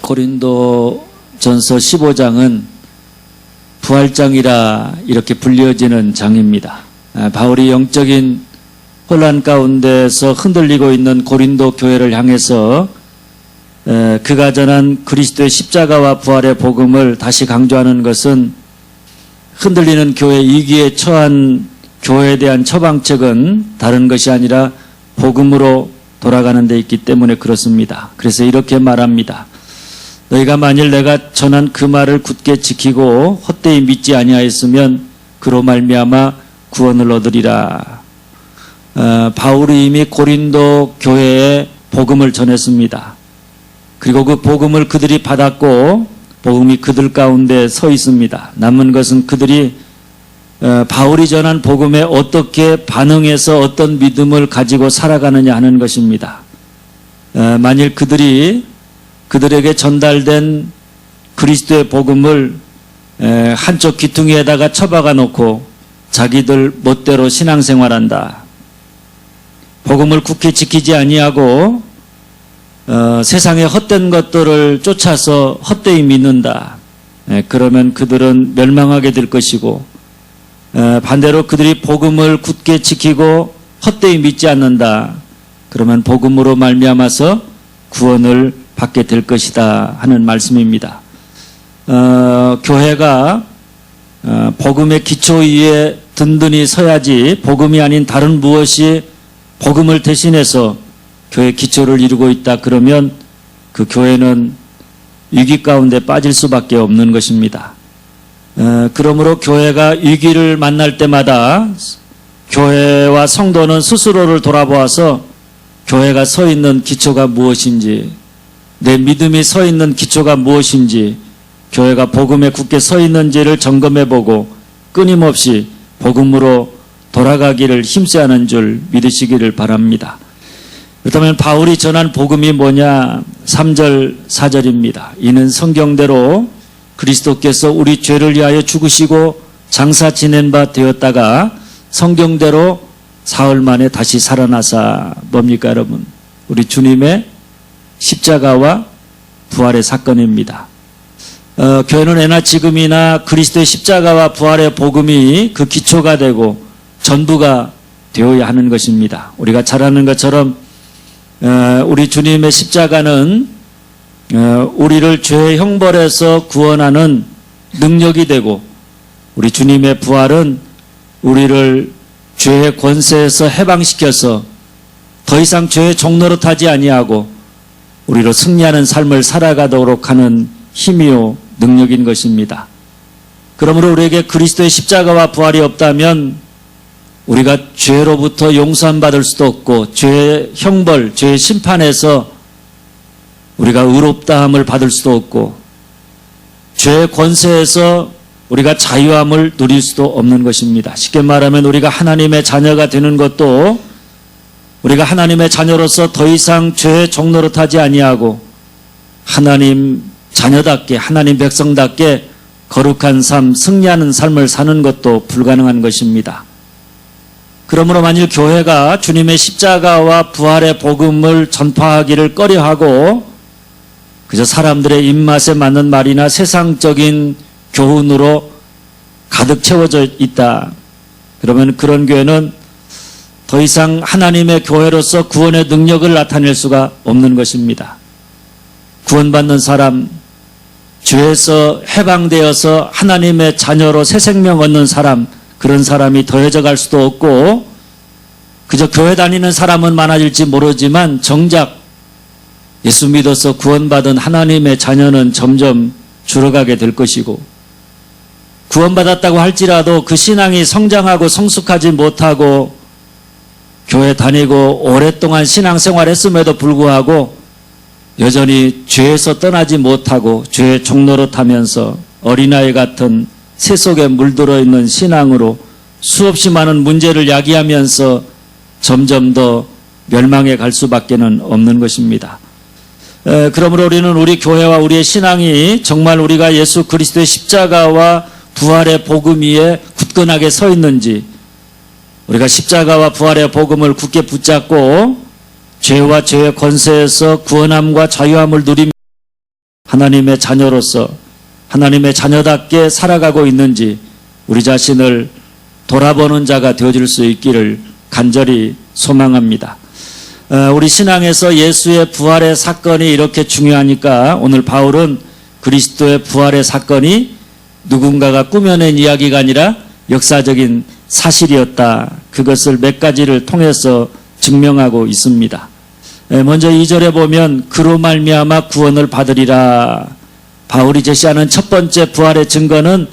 고린도전서 15장은 부활장이라 이렇게 불려지는 장입니다. 바울이 영적인 혼란 가운데서 흔들리고 있는 고린도 교회를 향해서 그가 전한 그리스도의 십자가와 부활의 복음을 다시 강조하는 것은 흔들리는 교회 위기에 처한 교회에 대한 처방책은 다른 것이 아니라 복음으로 돌아가는 데 있기 때문에 그렇습니다. 그래서 이렇게 말합니다. 너희가 만일 내가 전한 그 말을 굳게 지키고 헛되이 믿지 아니하였으면 그로 말미암아 구원을 얻으리라. 바울이 이미 고린도 교회에 복음을 전했습니다. 그리고 그 복음을 그들이 받았고 복음이 그들 가운데 서 있습니다. 남은 것은 그들이 바울이 전한 복음에 어떻게 반응해서 어떤 믿음을 가지고 살아가느냐 하는 것입니다. 만일 그들에게 전달된 그리스도의 복음을 한쪽 귀퉁이에다가 처박아 놓고 자기들 멋대로 신앙생활한다. 복음을 굳게 지키지 아니하고 세상의 헛된 것들을 쫓아서 헛되이 믿는다. 그러면 그들은 멸망하게 될 것이고 반대로 그들이 복음을 굳게 지키고 헛되이 믿지 않는다. 그러면 복음으로 말미암아서 구원을 받게 될 것이다 하는 말씀입니다. 교회가 복음의 기초 위에 든든히 서야지 복음이 아닌 다른 무엇이 복음을 대신해서 교회 기초를 이루고 있다 그러면 그 교회는 위기 가운데 빠질 수밖에 없는 것입니다. 그러므로 교회가 위기를 만날 때마다 교회와 성도는 스스로를 돌아보아서 교회가 서 있는 기초가 무엇인지, 내 믿음이 서 있는 기초가 무엇인지, 교회가 복음에 굳게 서 있는지를 점검해보고 끊임없이 복음으로 돌아가기를 힘써야 하는 줄 믿으시기를 바랍니다. 그렇다면 바울이 전한 복음이 뭐냐? 3절 4절입니다. 이는 성경대로 그리스도께서 우리 죄를 위하여 죽으시고 장사 지낸 바 되었다가 성경대로 사흘 만에 다시 살아나사. 뭡니까 여러분? 우리 주님의 십자가와 부활의 사건입니다. 교회는 애나 지금이나 그리스도의 십자가와 부활의 복음이 그 기초가 되고 전부가 되어야 하는 것입니다. 우리가 잘 아는 것처럼 우리 주님의 십자가는 우리를 죄의 형벌에서 구원하는 능력이 되고 우리 주님의 부활은 우리를 죄의 권세에서 해방시켜서 더 이상 죄의 종노릇하지 아니하고 우리로 승리하는 삶을 살아가도록 하는 힘이요 능력인 것입니다. 그러므로 우리에게 그리스도의 십자가와 부활이 없다면 우리가 죄로부터 용서받을 수도 없고 죄의 형벌, 죄의 심판에서 우리가 의롭다함을 받을 수도 없고 죄의 권세에서 우리가 자유함을 누릴 수도 없는 것입니다. 쉽게 말하면 우리가 하나님의 자녀가 되는 것도 우리가 하나님의 자녀로서 더 이상 죄의 종노릇하지 아니하고 하나님 자녀답게 하나님 백성답게 거룩한 삶, 승리하는 삶을 사는 것도 불가능한 것입니다. 그러므로 만일 교회가 주님의 십자가와 부활의 복음을 전파하기를 꺼려하고 그저 사람들의 입맛에 맞는 말이나 세상적인 교훈으로 가득 채워져 있다. 그러면 그런 교회는 더 이상 하나님의 교회로서 구원의 능력을 나타낼 수가 없는 것입니다. 구원받는 사람, 죄에서 해방되어서 하나님의 자녀로 새 생명 얻는 사람, 그런 사람이 더해져 갈 수도 없고 그저 교회 다니는 사람은 많아질지 모르지만 정작 예수 믿어서 구원받은 하나님의 자녀는 점점 줄어가게 될 것이고 구원받았다고 할지라도 그 신앙이 성장하고 성숙하지 못하고 교회 다니고 오랫동안 신앙생활 했음에도 불구하고 여전히 죄에서 떠나지 못하고 죄의 종노릇하면서 어린아이 같은 새 속에 물들어 있는 신앙으로 수없이 많은 문제를 야기하면서 점점 더 멸망에 갈 수밖에는 없는 것입니다. 그러므로 우리는 우리 교회와 우리의 신앙이 정말 우리가 예수 그리스도의 십자가와 부활의 복음 위에 굳건하게 서 있는지, 우리가 십자가와 부활의 복음을 굳게 붙잡고 죄와 죄의 권세에서 구원함과 자유함을 누리며 하나님의 자녀로서 하나님의 자녀답게 살아가고 있는지 우리 자신을 돌아보는 자가 되어줄 수 있기를 간절히 소망합니다. 우리 신앙에서 예수의 부활의 사건이 이렇게 중요하니까 오늘 바울은 그리스도의 부활의 사건이 누군가가 꾸며낸 이야기가 아니라 역사적인 사실이었다. 그것을 몇 가지를 통해서 증명하고 있습니다. 먼저 2절에 보면 그로 말미암아 구원을 받으리라. 바울이 제시하는 첫 번째 부활의 증거는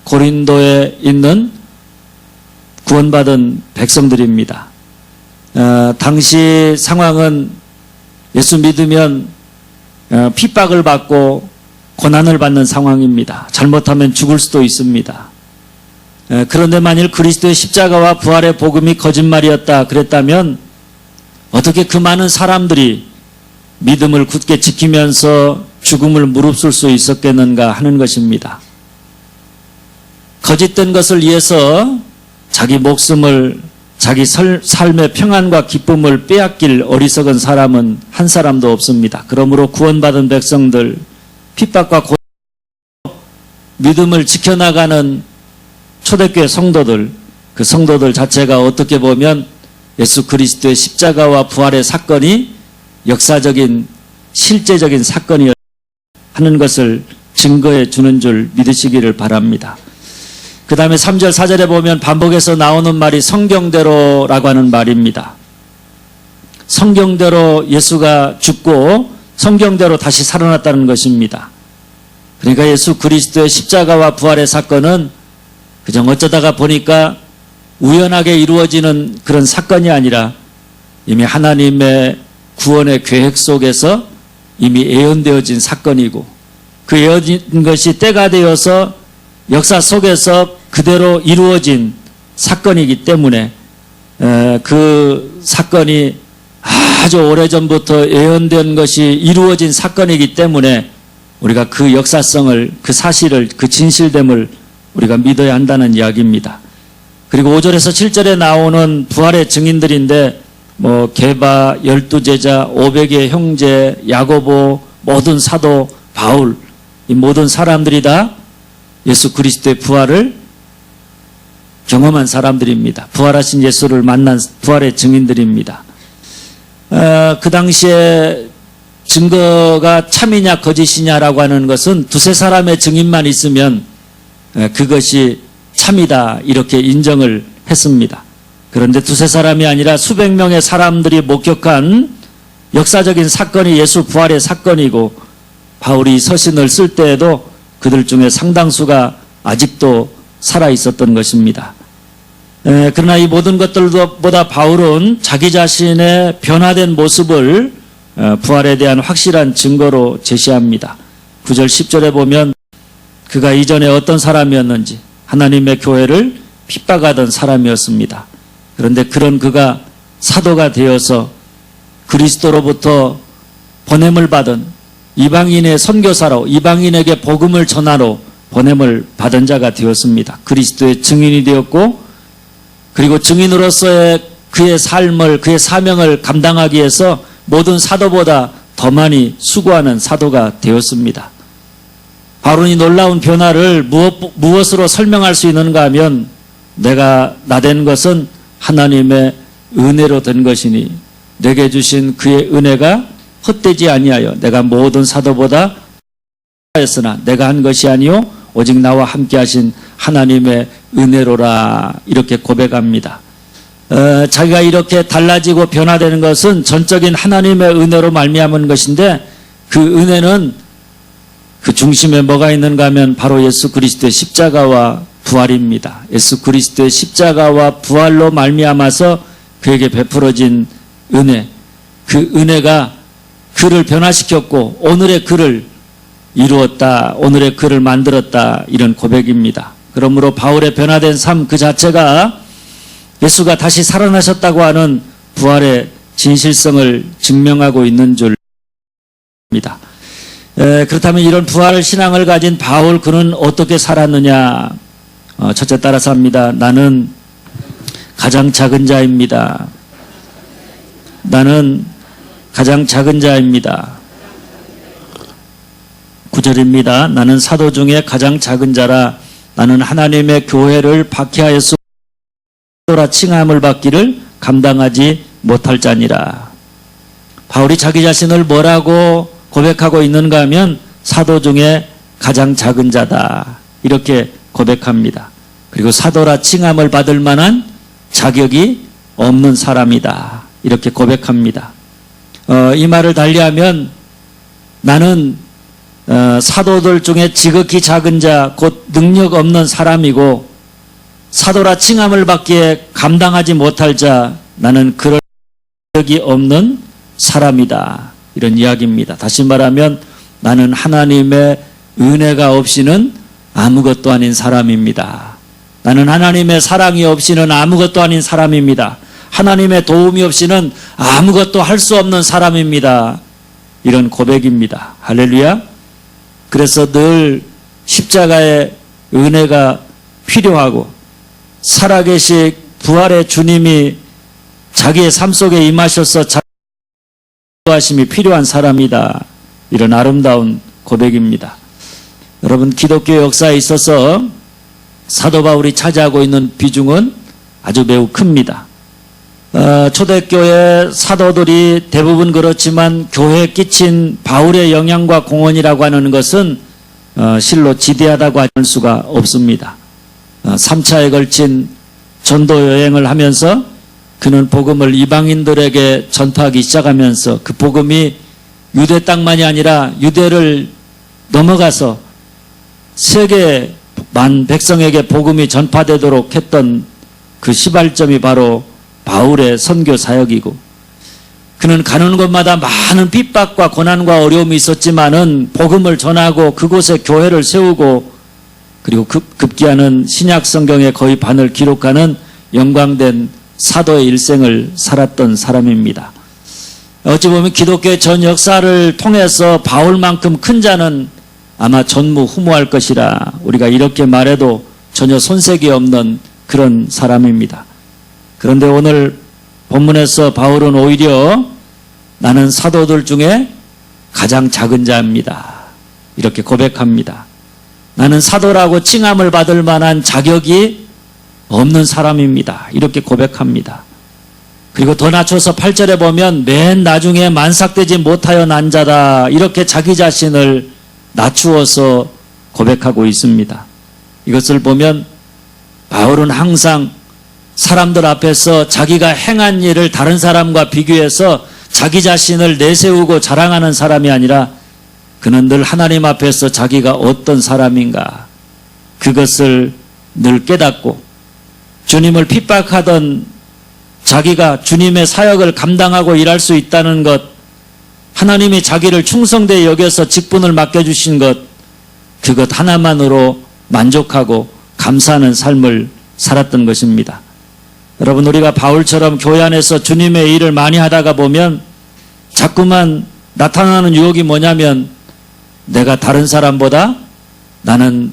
고린도에 있는 구원받은 백성들입니다. 당시 상황은 예수 믿으면 핍박을 받고 고난을 받는 상황입니다. 잘못하면 죽을 수도 있습니다. 그런데 만일 그리스도의 십자가와 부활의 복음이 거짓말이었다 그랬다면 어떻게 그 많은 사람들이 믿음을 굳게 지키면서 죽음을 무릅쓸 수 있었겠는가 하는 것입니다. 거짓된 것을 위해서 자기 목숨을, 자기 삶의 평안과 기쁨을 빼앗길 어리석은 사람은 한 사람도 없습니다. 그러므로 구원받은 백성들, 핍박과 고난으로 믿음을 지켜나가는 초대교회 성도들, 그 성도들 자체가 어떻게 보면 예수 그리스도의 십자가와 부활의 사건이 역사적인 실제적인 사건이었다 하는 것을 증거해 주는 줄 믿으시기를 바랍니다. 그 다음에 3절 4절에 보면 반복해서 나오는 말이 성경대로라고 하는 말입니다. 성경대로 예수가 죽고 성경대로 다시 살아났다는 것입니다. 그러니까 예수 그리스도의 십자가와 부활의 사건은 그냥 어쩌다가 보니까 우연하게 이루어지는 그런 사건이 아니라 이미 하나님의 구원의 계획 속에서 이미 예언되어진 사건이고, 그 예언된 것이 때가 되어서 역사 속에서 그대로 이루어진 사건이기 때문에 그 사건이 아주 오래전부터 예언된 것이 이루어진 사건이기 때문에 우리가 그 역사성을, 그 사실을, 그 진실됨을 우리가 믿어야 한다는 이야기입니다. 그리고 5절에서 7절에 나오는 부활의 증인들인데 게바, 12제자, 500의 형제, 야고보, 모든 사도, 바울, 이 모든 사람들이 다 예수 그리스도의 부활을 경험한 사람들입니다. 부활하신 예수를 만난 부활의 증인들입니다. 그 당시에 증거가 참이냐 거짓이냐라고 하는 것은 두세 사람의 증인만 있으면 그것이 참이다 이렇게 인정을 했습니다. 그런데 두세 사람이 아니라 수백 명의 사람들이 목격한 역사적인 사건이 예수 부활의 사건이고, 바울이 서신을 쓸 때에도 그들 중에 상당수가 아직도 살아 있었던 것입니다. 그러나 이 모든 것들보다 바울은 자기 자신의 변화된 모습을 부활에 대한 확실한 증거로 제시합니다. 9절 10절에 보면 그가 이전에 어떤 사람이었는지, 하나님의 교회를 핍박하던 사람이었습니다. 그런데 그런 그가 사도가 되어서 그리스도로부터 보냄을 받은 이방인의 선교사로, 이방인에게 복음을 전하러 보냄을 받은 자가 되었습니다. 그리스도의 증인이 되었고, 그리고 증인으로서의 그의 삶을, 그의 사명을 감당하기 위해서 모든 사도보다 더 많이 수고하는 사도가 되었습니다. 바울이 놀라운 변화를 무엇으로 설명할 수 있는가 하면, 내가 나된 것은 하나님의 은혜로 된 것이니 내게 주신 그의 은혜가 헛되지 아니하여 내가 모든 사도보다 하였으나 내가 한 것이 아니요 오직 나와 함께 하신 하나님의 은혜로라, 이렇게 고백합니다. 자기가 이렇게 달라지고 변화되는 것은 전적인 하나님의 은혜로 말미암은 것인데, 그 은혜는 그 중심에 뭐가 있는가 하면 바로 예수 그리스도의 십자가와 부활입니다. 예수 그리스도의 십자가와 부활로 말미암아서 그에게 베풀어진 은혜, 그 은혜가 그를 변화시켰고 오늘의 그를 이루었다, 오늘의 그를 만들었다, 이런 고백입니다. 그러므로 바울의 변화된 삶 그 자체가 예수가 다시 살아나셨다고 하는 부활의 진실성을 증명하고 있는 줄입니다. 그렇다면 이런 부활 신앙을 가진 바울 그는 어떻게 살았느냐? 첫째 따라서 합니다. 나는 가장 작은 자입니다. 나는 가장 작은 자입니다. 9절입니다. 나는 사도 중에 가장 작은 자라. 나는 하나님의 교회를 박해하였으므로 사도라 칭함을 받기를 감당하지 못할 자니라. 바울이 자기 자신을 뭐라고 고백하고 있는가 하면 사도 중에 가장 작은 자다. 이렇게 고백합니다. 그리고 사도라 칭함을 받을 만한 자격이 없는 사람이다. 이렇게 고백합니다. 이 말을 달리하면 나는 사도들 중에 지극히 작은 자, 곧 능력 없는 사람이고 사도라 칭함을 받기에 감당하지 못할 자, 나는 그럴 자격이 없는 사람이다. 이런 이야기입니다. 다시 말하면 나는 하나님의 은혜가 없이는 아무것도 아닌 사람입니다. 나는 하나님의 사랑이 없이는 아무것도 아닌 사람입니다. 하나님의 도움이 없이는 아무것도 할 수 없는 사람입니다. 이런 고백입니다. 할렐루야. 그래서 늘 십자가의 은혜가 필요하고 살아계신 부활의 주님이 자기의 삶 속에 임하셔서 하심이 필요한 사람이다. 이런 아름다운 고백입니다. 여러분, 기독교 역사에 있어서 사도 바울이 차지하고 있는 비중은 아주 매우 큽니다. 초대교회 사도들이 대부분 그렇지만 교회에 끼친 바울의 영향과 공헌이라고 하는 것은 실로 지대하다고 할 수가 없습니다. 3차에 걸친 전도 여행을 하면서 그는 복음을 이방인들에게 전파하기 시작하면서 그 복음이 유대 땅만이 아니라 유대를 넘어가서 세계 만 백성에게 복음이 전파되도록 했던 그 시발점이 바로 바울의 선교 사역이고, 그는 가는 곳마다 많은 핍박과 고난과 어려움이 있었지만은 복음을 전하고 그곳에 교회를 세우고, 그리고 급기야는 신약 성경의 거의 반을 기록하는 영광된 사도의 일생을 살았던 사람입니다. 어찌 보면 기독교의 전 역사를 통해서 바울만큼 큰 자는 아마 전무후무할 것이라 우리가 이렇게 말해도 전혀 손색이 없는 그런 사람입니다. 그런데 오늘 본문에서 바울은 오히려 나는 사도들 중에 가장 작은 자입니다. 이렇게 고백합니다. 나는 사도라고 칭함을 받을 만한 자격이 없는 사람입니다. 이렇게 고백합니다. 그리고 더 낮춰서 8절에 보면 맨 나중에 만삭되지 못하여 난 자다. 이렇게 자기 자신을 낮추어서 고백하고 있습니다. 이것을 보면 바울은 항상 사람들 앞에서 자기가 행한 일을 다른 사람과 비교해서 자기 자신을 내세우고 자랑하는 사람이 아니라 그는 늘 하나님 앞에서 자기가 어떤 사람인가 그것을 늘 깨닫고 주님을 핍박하던 자기가 주님의 사역을 감당하고 일할 수 있다는 것, 하나님이 자기를 충성되이 여겨서 직분을 맡겨주신 것, 그것 하나만으로 만족하고 감사하는 삶을 살았던 것입니다. 여러분, 우리가 바울처럼 교회 안에서 주님의 일을 많이 하다가 보면 자꾸만 나타나는 유혹이 뭐냐면 내가 다른 사람보다 나는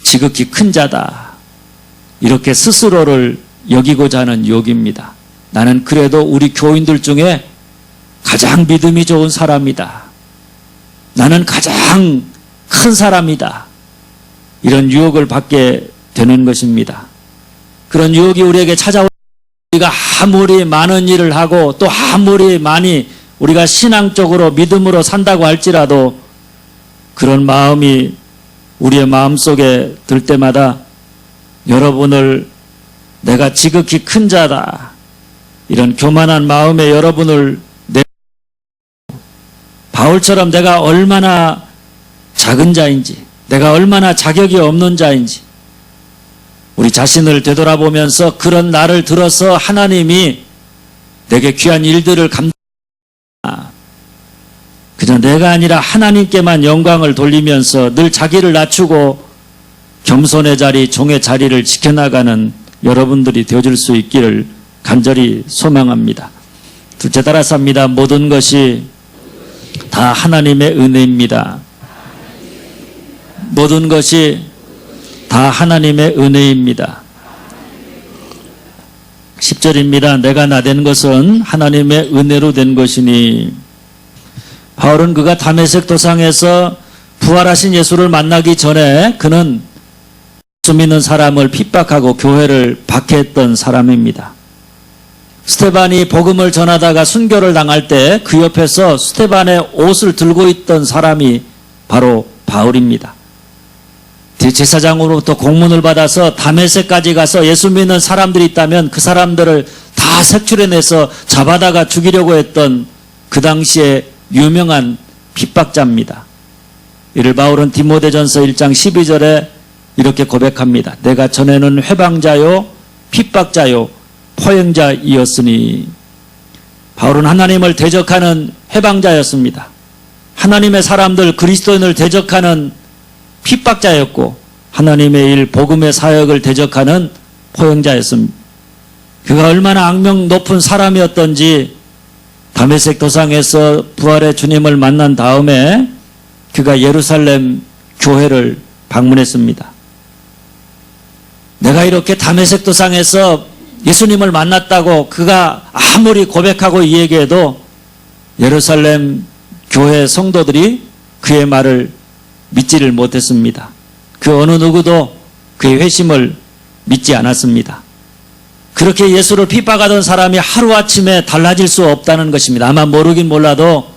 지극히 큰 자다. 이렇게 스스로를 여기고자 하는 유혹입니다. 나는 그래도 우리 교인들 중에 가장 믿음이 좋은 사람이다. 나는 가장 큰 사람이다. 이런 유혹을 받게 되는 것입니다. 그런 유혹이 우리에게 찾아올 때 우리가 아무리 많은 일을 하고 또 아무리 많이 우리가 신앙적으로 믿음으로 산다고 할지라도 그런 마음이 우리의 마음속에 들 때마다 여러분을 내가 지극히 큰 자다. 이런 교만한 마음에 여러분을 바울처럼 내가 얼마나 작은 자인지, 내가 얼마나 자격이 없는 자인지 우리 자신을 되돌아보면서 그런 나를 들어서 하나님이 내게 귀한 일들을 그저 내가 아니라 하나님께만 영광을 돌리면서 늘 자기를 낮추고 겸손의 자리, 종의 자리를 지켜나가는 여러분들이 되어줄 수 있기를 간절히 소망합니다. 둘째 따라서 합니다. 모든 것이 다 하나님의 은혜입니다. 모든 것이 다 하나님의 은혜입니다. 10절입니다. 내가 나된 것은 하나님의 은혜로 된 것이니. 바울은 그가 다메섹 도상에서 부활하신 예수를 만나기 전에 그는 예수 믿는 사람을 핍박하고 교회를 박해했던 사람입니다. 스테반이 복음을 전하다가 순교를 당할 때 그 옆에서 스테반의 옷을 들고 있던 사람이 바로 바울입니다. 대제사장으로부터 공문을 받아서 다메섹까지 가서 예수 믿는 사람들이 있다면 그 사람들을 다 색출해내서 잡아다가 죽이려고 했던 그 당시에 유명한 핍박자입니다. 이를 바울은 디모데전서 1장 12절에 이렇게 고백합니다. 내가 전에는 회방자요 핍박자요 포행자이었으니. 바울은 하나님을 대적하는 회방자였습니다. 하나님의 사람들 그리스도인을 대적하는 핍박자였고 하나님의 일 복음의 사역을 대적하는 포행자였습니다. 그가 얼마나 악명 높은 사람이었던지 다메섹 도상에서 부활의 주님을 만난 다음에 그가 예루살렘 교회를 방문했습니다. 내가 이렇게 다메섹 도상에서 예수님을 만났다고 그가 아무리 고백하고 이야기해도 예루살렘 교회 성도들이 그의 말을 믿지를 못했습니다. 그 어느 누구도 그의 회심을 믿지 않았습니다. 그렇게 예수를 핍박하던 사람이 하루아침에 달라질 수 없다는 것입니다. 아마 모르긴 몰라도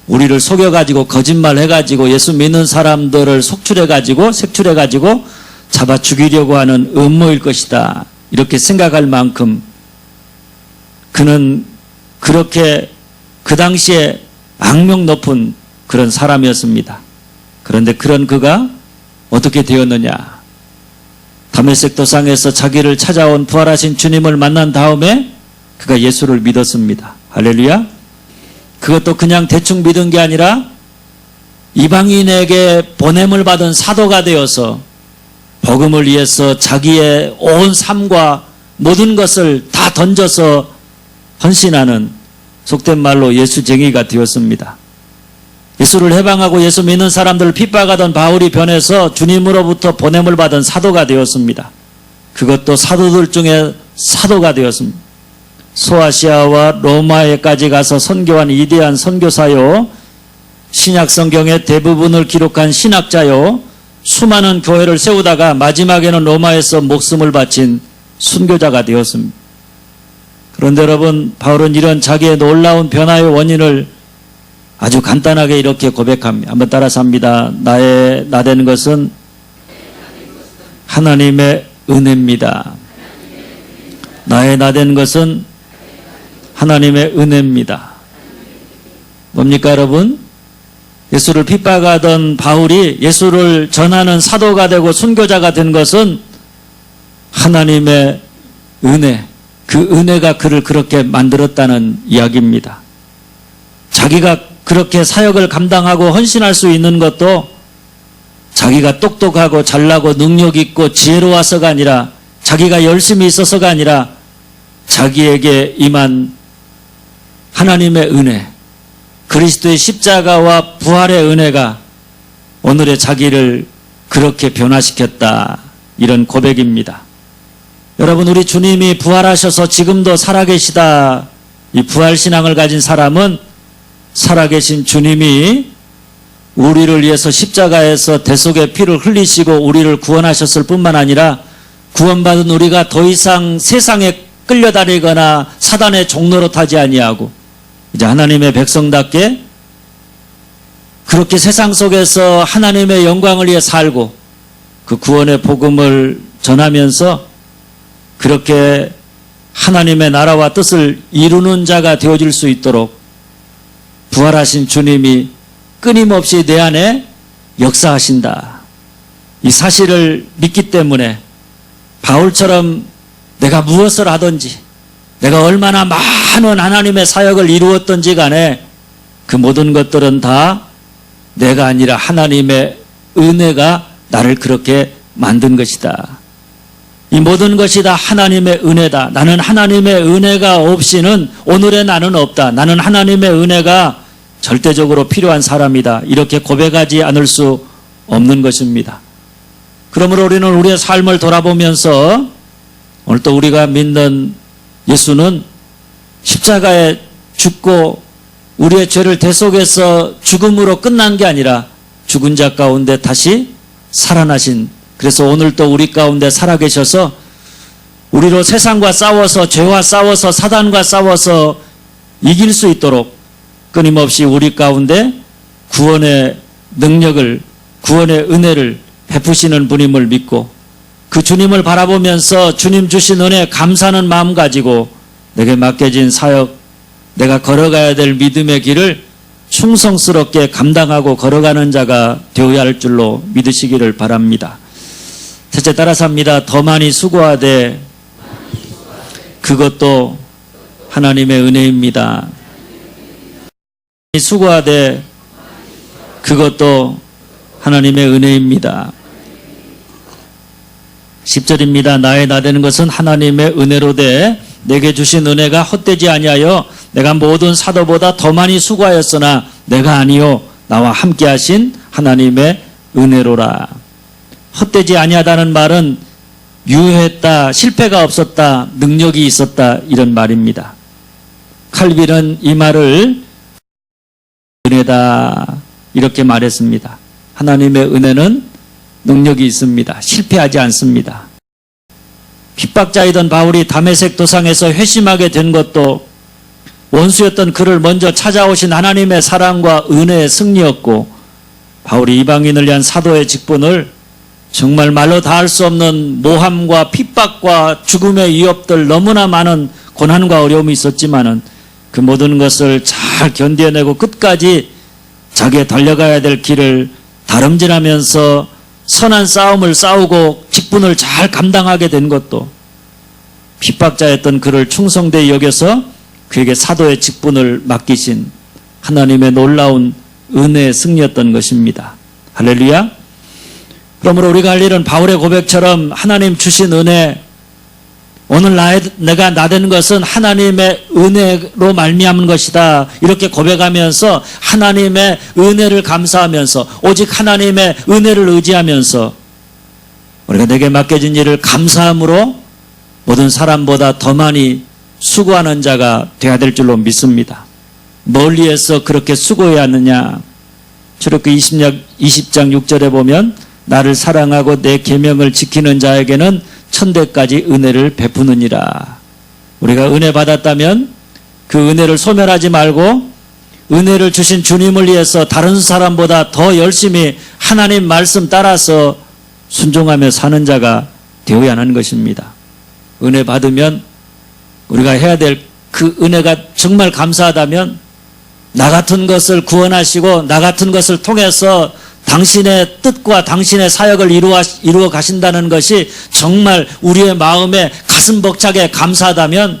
우리를 속여가지고 거짓말해가지고 예수 믿는 사람들을 속출해가지고 색출해가지고 잡아 죽이려고 하는 음모일 것이다. 이렇게 생각할 만큼 그는 그렇게 그 당시에 악명 높은 그런 사람이었습니다. 그런데 그런 그가 어떻게 되었느냐. 다메섹 도상에서 자기를 찾아온 부활하신 주님을 만난 다음에 그가 예수를 믿었습니다. 할렐루야. 그것도 그냥 대충 믿은 게 아니라 이방인에게 보냄을 받은 사도가 되어서 복음을 위해서 자기의 온 삶과 모든 것을 다 던져서 헌신하는 속된 말로 예수쟁이가 되었습니다. 예수를 해방하고 예수 믿는 사람들을 핍박하던 바울이 변해서 주님으로부터 보냄을 받은 사도가 되었습니다. 그것도 사도들 중에 사도가 되었습니다. 소아시아와 로마에까지 가서 선교한 위대한 선교사요, 신약 성경의 대부분을 기록한 신학자요, 수많은 교회를 세우다가 마지막에는 로마에서 목숨을 바친 순교자가 되었습니다. 그런데 여러분, 바울은 이런 자기의 놀라운 변화의 원인을 아주 간단하게 이렇게 고백합니다. 한번 따라서 합니다. 나된 것은 하나님의 은혜입니다. 나된 것은 하나님의 은혜입니다. 뭡니까 여러분? 예수를 핍박하던 바울이 예수를 전하는 사도가 되고 순교자가 된 것은 하나님의 은혜, 그 은혜가 그를 그렇게 만들었다는 이야기입니다. 자기가 그렇게 사역을 감당하고 헌신할 수 있는 것도 자기가 똑똑하고 잘나고 능력 있고 지혜로워서가 아니라 자기가 열심히 있어서가 아니라 자기에게 임한 하나님의 은혜, 그리스도의 십자가와 부활의 은혜가 오늘의 자기를 그렇게 변화시켰다. 이런 고백입니다. 여러분, 우리 주님이 부활하셔서 지금도 살아계시다. 이 부활신앙을 가진 사람은 살아계신 주님이 우리를 위해서 십자가에서 대속의 피를 흘리시고 우리를 구원하셨을 뿐만 아니라 구원받은 우리가 더 이상 세상에 끌려다니거나 사단의 종로로 타지 아니하고 이제 하나님의 백성답게 그렇게 세상 속에서 하나님의 영광을 위해 살고 그 구원의 복음을 전하면서 그렇게 하나님의 나라와 뜻을 이루는 자가 되어질 수 있도록 부활하신 주님이 끊임없이 내 안에 역사하신다. 이 사실을 믿기 때문에 바울처럼 내가 무엇을 하든지 내가 얼마나 많은 하나님의 사역을 이루었던지 간에 그 모든 것들은 다 내가 아니라 하나님의 은혜가 나를 그렇게 만든 것이다. 이 모든 것이 다 하나님의 은혜다. 나는 하나님의 은혜가 없이는 오늘의 나는 없다. 나는 하나님의 은혜가 절대적으로 필요한 사람이다. 이렇게 고백하지 않을 수 없는 것입니다. 그러므로 우리는 우리의 삶을 돌아보면서 오늘 또 우리가 믿는 예수는 십자가에 죽고 우리의 죄를 대속해서 죽음으로 끝난 게 아니라 죽은 자 가운데 다시 살아나신, 그래서 오늘 또 우리 가운데 살아계셔서 우리로 세상과 싸워서, 죄와 싸워서, 사단과 싸워서 이길 수 있도록 끊임없이 우리 가운데 구원의 능력을, 구원의 은혜를 베푸시는 분임을 믿고 그 주님을 바라보면서 주님 주신 은혜 감사하는 마음 가지고 내게 맡겨진 사역, 내가 걸어가야 될 믿음의 길을 충성스럽게 감당하고 걸어가는 자가 되어야 할 줄로 믿으시기를 바랍니다. 셋째, 따라서 합니다. 더 많이 수고하되 그것도 하나님의 은혜입니다. 수고하되 그것도 하나님의 은혜입니다. 10절입니다. 나의 나되는 것은 하나님의 은혜로되 내게 주신 은혜가 헛되지 아니하여 내가 모든 사도보다 더 많이 수고하였으나 내가 아니요 나와 함께 하신 하나님의 은혜로라. 헛되지 아니하다는 말은 유효했다, 실패가 없었다, 능력이 있었다, 이런 말입니다. 칼빈은 이 말을 은혜다 이렇게 말했습니다. 하나님의 은혜는 능력이 있습니다. 실패하지 않습니다. 핍박자이던 바울이 다메섹 도상에서 회심하게 된 것도 원수였던 그를 먼저 찾아오신 하나님의 사랑과 은혜의 승리였고, 바울이 이방인을 위한 사도의 직분을 정말 말로 다 할 수 없는 모함과 핍박과 죽음의 위협들, 너무나 많은 고난과 어려움이 있었지만은 그 모든 것을 잘 견뎌내고 끝까지 자기의 달려가야 될 길을 다름질하면서 선한 싸움을 싸우고 직분을 잘 감당하게 된 것도 핍박자였던 그를 충성되이 여겨서 그에게 사도의 직분을 맡기신 하나님의 놀라운 은혜의 승리였던 것입니다. 할렐루야. 그러므로 우리가 할 일은 바울의 고백처럼 하나님 주신 은혜, 오늘 내가 나된 것은 하나님의 은혜로 말미암은 것이다, 이렇게 고백하면서 하나님의 은혜를 감사하면서 오직 하나님의 은혜를 의지하면서 우리가 내게 맡겨진 일을 감사함으로 모든 사람보다 더 많이 수고하는 자가 되어야 될 줄로 믿습니다. 뭘 위해서 그렇게 수고해야 하느냐? 출애굽기 20장 6절에 보면 나를 사랑하고 내 계명을 지키는 자에게는 천대까지 은혜를 베푸느니라. 우리가 은혜 받았다면 그 은혜를 소멸하지 말고 은혜를 주신 주님을 위해서 다른 사람보다 더 열심히 하나님 말씀 따라서 순종하며 사는 자가 되어야 하는 것입니다. 은혜 받으면 우리가 해야 될 그 은혜가 정말 감사하다면 나 같은 것을 구원하시고 나 같은 것을 통해서 당신의 뜻과 당신의 사역을 이루어 가신다는 것이 정말 우리의 마음에 가슴 벅차게 감사하다면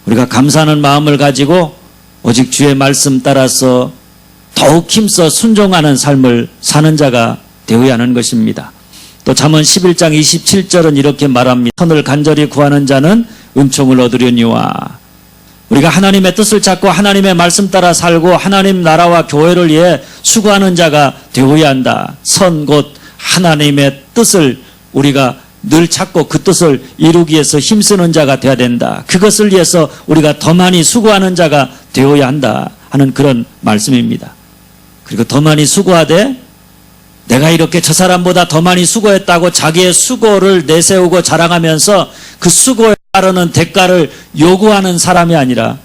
우리가 감사하는 마음을 가지고 오직 주의 말씀 따라서 더욱 힘써 순종하는 삶을 사는 자가 되어야 하는 것입니다. 또 잠언 11장 27절은 이렇게 말합니다. 선을 간절히 구하는 자는 은총을 얻으려니와. 우리가 하나님의 뜻을 찾고 하나님의 말씀 따라 살고 하나님 나라와 교회를 위해 수고하는 자가 되어야 한다. 선 곧 하나님의 뜻을 우리가 늘 찾고 그 뜻을 이루기 위해서 힘쓰는 자가 되어야 된다. 그것을 위해서 우리가 더 많이 수고하는 자가 되어야 한다 하는 그런 말씀입니다. 그리고 더 많이 수고하되 내가 이렇게 저 사람보다 더 많이 수고했다고 자기의 수고를 내세우고 자랑하면서 그 수고에 따르는 대가를 요구하는 사람이 아니라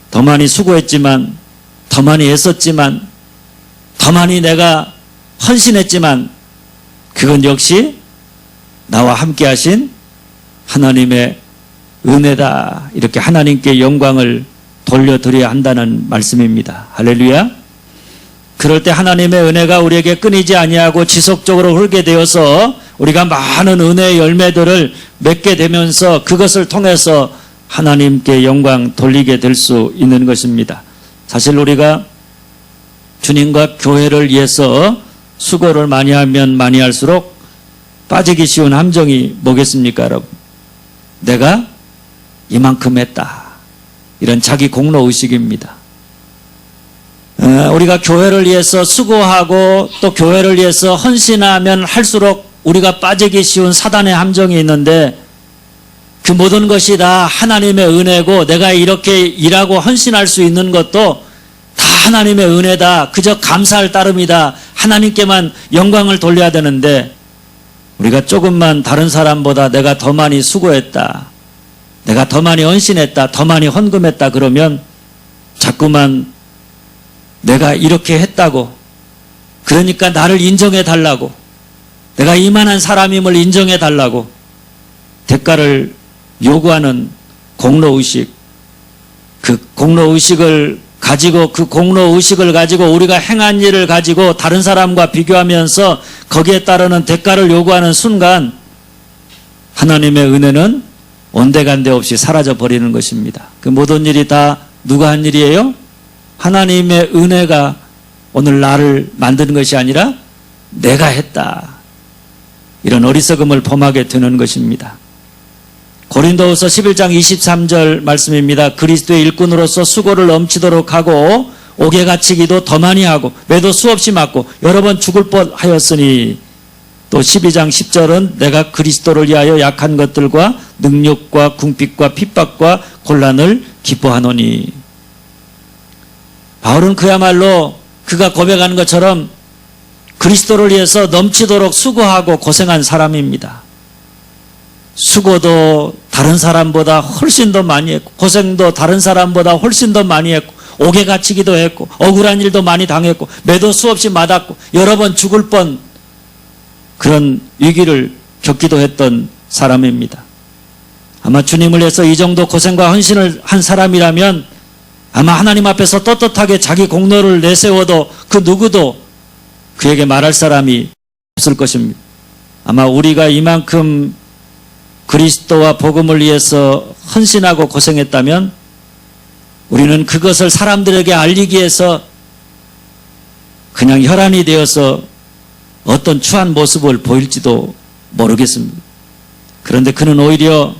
더 많이 수고했지만, 더 많이 애썼지만, 더 많이 내가 헌신했지만 그건 역시 나와 함께 하신 하나님의 은혜다. 이렇게 하나님께 영광을 돌려드려야 한다는 말씀입니다. 할렐루야. 그럴 때 하나님의 은혜가 우리에게 끊이지 아니하고 지속적으로 흐르게 되어서 우리가 많은 은혜의 열매들을 맺게 되면서 그것을 통해서 하나님께 영광 돌리게 될 수 있는 것입니다. 사실 우리가 주님과 교회를 위해서 수고를 많이 하면 많이 할수록 빠지기 쉬운 함정이 뭐겠습니까, 여러분? 내가 이만큼 했다. 이런 자기 공로의식입니다. 우리가 교회를 위해서 수고하고 또 교회를 위해서 헌신하면 할수록 우리가 빠지기 쉬운 사단의 함정이 있는데, 그 모든 것이 다 하나님의 은혜고 내가 이렇게 일하고 헌신할 수 있는 것도 다 하나님의 은혜다. 그저 감사할 따름이다. 하나님께만 영광을 돌려야 되는데, 우리가 조금만 다른 사람보다 내가 더 많이 수고했다, 내가 더 많이 헌신했다, 더 많이 헌금했다 그러면 자꾸만 내가 이렇게 했다고, 그러니까 나를 인정해 달라고, 내가 이만한 사람임을 인정해 달라고 대가를 요구하는 공로의식, 그 공로의식을 가지고 우리가 행한 일을 가지고 다른 사람과 비교하면서 거기에 따르는 대가를 요구하는 순간 하나님의 은혜는 온데간데 없이 사라져 버리는 것입니다. 그 모든 일이 다 누가 한 일이에요? 하나님의 은혜가 오늘 나를 만드는 것이 아니라 내가 했다. 이런 어리석음을 범하게 되는 것입니다. 고린도후서 11장 23절 말씀입니다. 그리스도의 일꾼으로서 수고를 넘치도록 하고 옥에 갇히기도 더 많이 하고 매도 수없이 맞고 여러 번 죽을 뻔하였으니, 또 12장 10절은 내가 그리스도를 위하여 약한 것들과 능력과 궁핍과 핍박과 곤란을 기뻐하노니. 바울은 그야말로 그가 고백하는 것처럼 그리스도를 위해서 넘치도록 수고하고 고생한 사람입니다. 수고도 다른 사람보다 훨씬 더 많이 했고, 고생도 다른 사람보다 훨씬 더 많이 했고, 옥에 갇히기도 했고, 억울한 일도 많이 당했고, 매도 수없이 맞았고, 여러 번 죽을 뻔, 그런 위기를 겪기도 했던 사람입니다. 아마 주님을 위해서 이 정도 고생과 헌신을 한 사람이라면 아마 하나님 앞에서 떳떳하게 자기 공로를 내세워도 그 누구도 그에게 말할 사람이 없을 것입니다. 아마 우리가 이만큼 그리스도와 복음을 위해서 헌신하고 고생했다면 우리는 그것을 사람들에게 알리기 위해서 그냥 혈안이 되어서 어떤 추한 모습을 보일지도 모르겠습니다. 그런데 그는 오히려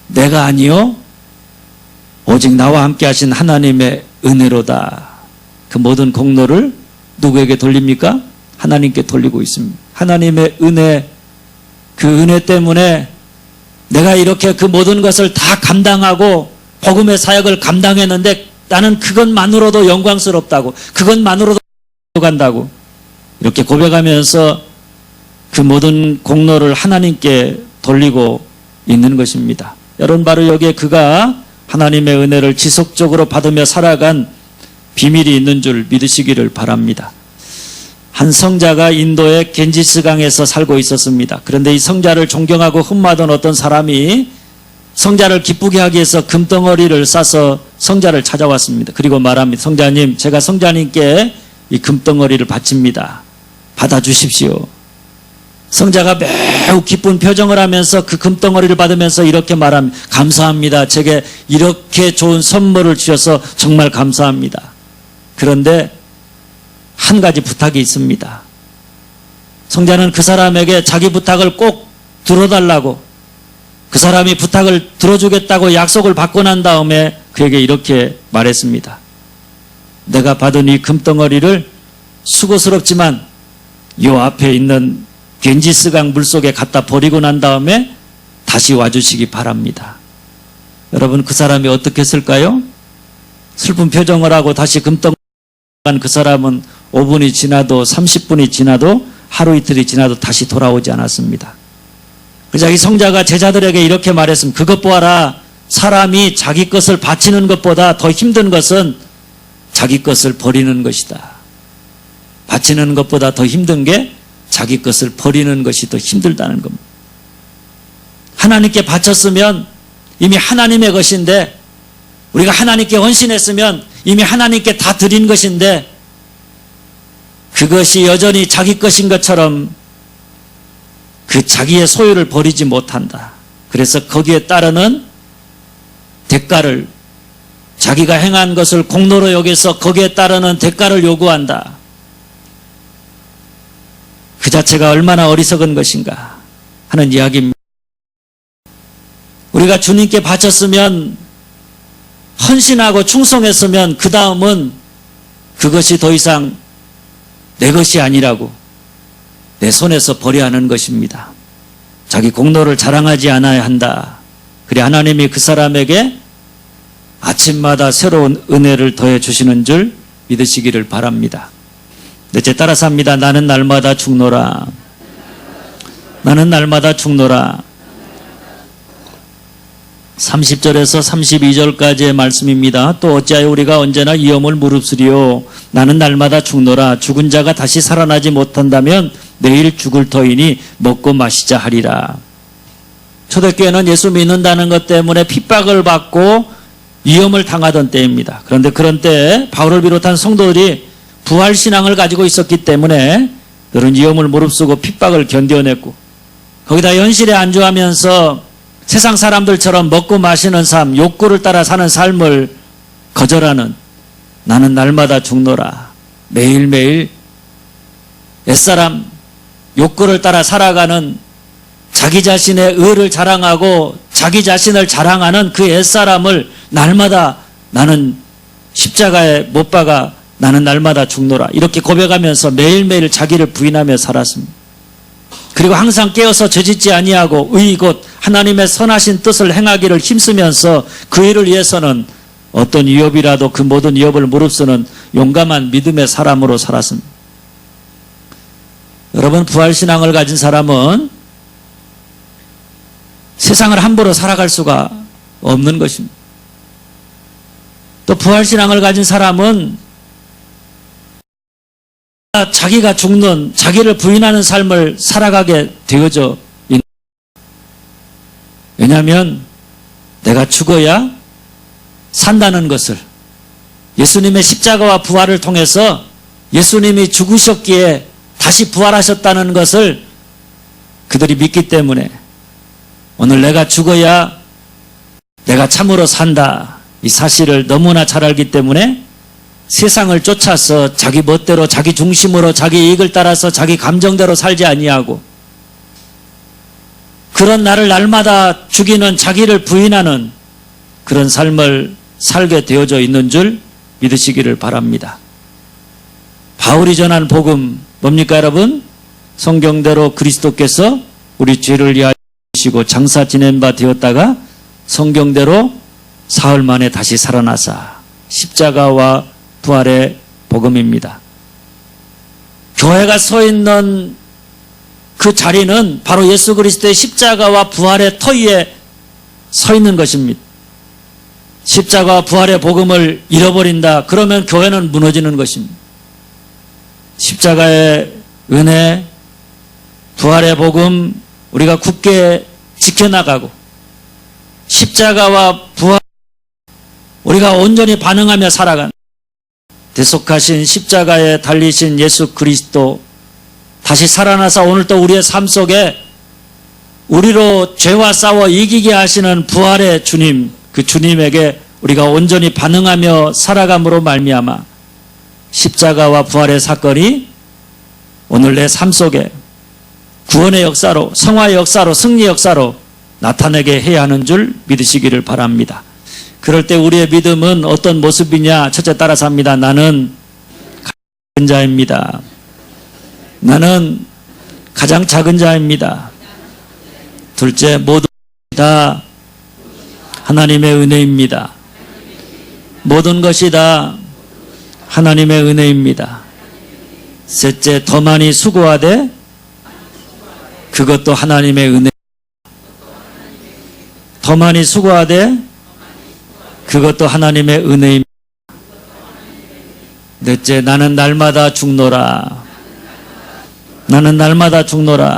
내가 아니요 오직 나와 함께 하신 하나님의 은혜로다. 그 모든 공로를 누구에게 돌립니까? 하나님께 돌리고 있습니다. 하나님의 은혜, 그 은혜 때문에 내가 이렇게 그 모든 것을 다 감당하고 복음의 사역을 감당했는데 나는 그것만으로도 영광스럽다고, 그것만으로도 간다고 이렇게 고백하면서 그 모든 공로를 하나님께 돌리고 있는 것입니다. 여러분, 바로 여기에 그가 하나님의 은혜를 지속적으로 받으며 살아간 비밀이 있는 줄 믿으시기를 바랍니다. 한 성자가 인도의 겐지스강에서 살고 있었습니다. 그런데 이 성자를 존경하고 흠모하던 어떤 사람이 성자를 기쁘게 하기 위해서 금덩어리를 싸서 성자를 찾아왔습니다. 그리고 말합니다. 성자님, 제가 성자님께 이 금덩어리를 바칩니다. 받아주십시오. 성자가 매우 기쁜 표정을 하면서 그 금덩어리를 받으면서 이렇게 말합니다. 감사합니다. 제게 이렇게 좋은 선물을 주셔서 정말 감사합니다. 그런데 한 가지 부탁이 있습니다. 성자는 그 사람에게 자기 부탁을 꼭 들어달라고, 그 사람이 부탁을 들어주겠다고 약속을 받고 난 다음에 그에게 이렇게 말했습니다. 내가 받은 이 금덩어리를 수고스럽지만 요 앞에 있는 겐지스강 물속에 갖다 버리고 난 다음에 다시 와주시기 바랍니다. 여러분, 그 사람이 어떻게 했을까요? 슬픈 표정을 하고 다시 금덩어리 그 사람은 5분이 지나도 30분이 지나도 하루 이틀이 지나도 다시 돌아오지 않았습니다. 그래서 이 성자가 제자들에게 이렇게 말했습니다. 그것 보아라. 사람이 자기 것을 바치는 것보다 더 힘든 것은 자기 것을 버리는 것이다. 바치는 것보다 더 힘든 게 자기 것을 버리는 것이 더 힘들다는 겁니다. 하나님께 바쳤으면 이미 하나님의 것인데, 우리가 하나님께 헌신했으면 이미 하나님께 다 드린 것인데, 그것이 여전히 자기 것인 것처럼 그 자기의 소유를 버리지 못한다. 그래서 거기에 따르는 대가를, 자기가 행한 것을 공로로 여겨서 거기에 따르는 대가를 요구한다. 그 자체가 얼마나 어리석은 것인가. 하는 이야기입니다. 우리가 주님께 바쳤으면, 헌신하고 충성했으면 그 다음은 그것이 더 이상 내 것이 아니라고 내 손에서 버려야 하는 것입니다. 자기 공로를 자랑하지 않아야 한다. 그래 하나님이 그 사람에게 아침마다 새로운 은혜를 더해 주시는 줄 믿으시기를 바랍니다. 넷째, 따라서 합니다. 나는 날마다 죽노라. 나는 날마다 죽노라. 30절에서 32절까지의 말씀입니다. 또 어찌하여 우리가 언제나 위험을 무릅쓰리요. 나는 날마다 죽노라. 죽은 자가 다시 살아나지 못한다면 내일 죽을 터이니 먹고 마시자 하리라. 초대교회는 예수 믿는다는 것 때문에 핍박을 받고 위험을 당하던 때입니다. 그런데 그런 때에 바울을 비롯한 성도들이 부활신앙을 가지고 있었기 때문에 그런 위험을 무릅쓰고 핍박을 견뎌냈고, 거기다 현실에 안주하면서 세상 사람들처럼 먹고 마시는 삶, 욕구를 따라 사는 삶을 거절하는, 나는 날마다 죽노라. 매일매일 옛사람 욕구를 따라 살아가는, 자기 자신의 의를 자랑하고 자기 자신을 자랑하는 그 옛사람을 날마다 나는 십자가에 못 박아 나는 날마다 죽노라. 이렇게 고백하면서 매일매일 자기를 부인하며 살았습니다. 그리고 항상 깨어서 죄짓지 아니하고 의 곧 하나님의 선하신 뜻을 행하기를 힘쓰면서 그 일을 위해서는 어떤 위협이라도 그 모든 위협을 무릅쓰는 용감한 믿음의 사람으로 살았습니다. 여러분, 부활신앙을 가진 사람은 세상을 함부로 살아갈 수가 없는 것입니다. 또 부활신앙을 가진 사람은 자기가 죽는, 자기를 부인하는 삶을 살아가게 되어져 있는. 왜냐하면 내가 죽어야 산다는 것을, 예수님의 십자가와 부활을 통해서 예수님이 죽으셨기에 다시 부활하셨다는 것을 그들이 믿기 때문에 오늘 내가 죽어야 내가 참으로 산다, 이 사실을 너무나 잘 알기 때문에 세상을 쫓아서 자기 멋대로, 자기 중심으로, 자기 이익을 따라서 자기 감정대로 살지 아니하고, 그런 나를 날마다 죽이는, 자기를 부인하는 그런 삶을 살게 되어져 있는 줄 믿으시기를 바랍니다. 바울이 전한 복음 뭡니까 여러분? 성경대로 그리스도께서 우리 죄를 위하여 죽으시고 장사 지낸 바 되었다가 성경대로 사흘 만에 다시 살아나사, 십자가와 부활의 복음입니다. 교회가 서 있는 그 자리는 바로 예수 그리스도의 십자가와 부활의 터 위에 서 있는 것입니다. 십자가와 부활의 복음을 잃어버린다, 그러면 교회는 무너지는 것입니다. 십자가의 은혜, 부활의 복음 우리가 굳게 지켜나가고, 십자가와 부활 우리가 온전히 반응하며 살아간, 대속하신 십자가에 달리신 예수 그리스도, 다시 살아나서 오늘 또 우리의 삶 속에 우리로 죄와 싸워 이기게 하시는 부활의 주님, 그 주님에게 우리가 온전히 반응하며 살아감으로 말미암아 십자가와 부활의 사건이 오늘 내 삶 속에 구원의 역사로, 성화의 역사로, 승리의 역사로 나타내게 해야 하는 줄 믿으시기를 바랍니다. 그럴 때 우리의 믿음은 어떤 모습이냐? 첫째, 따라서 합니다. 나는 작은 자입니다. 나는 가장 작은 자입니다. 둘째, 모든 것이 다 하나님의 은혜입니다. 모든 것이 다 하나님의 은혜입니다. 셋째, 더 많이 수고하되 그것도 하나님의 은혜. 더 많이 수고하되 그것도 하나님의 은혜입니다. 넷째, 나는 날마다 죽노라. 나는 날마다 죽노라.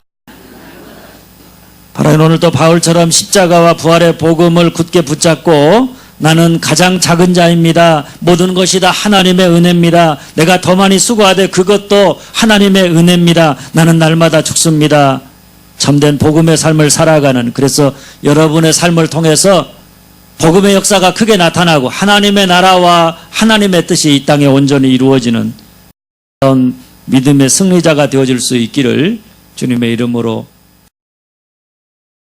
바로 오늘 또 바울처럼 십자가와 부활의 복음을 굳게 붙잡고 나는 가장 작은 자입니다. 모든 것이 다 하나님의 은혜입니다. 내가 더 많이 수고하되 그것도 하나님의 은혜입니다. 나는 날마다 죽습니다. 참된 복음의 삶을 살아가는, 그래서 여러분의 삶을 통해서 복음의 역사가 크게 나타나고 하나님의 나라와 하나님의 뜻이 이 땅에 온전히 이루어지는 그런 믿음의 승리자가 되어질 수 있기를 주님의 이름으로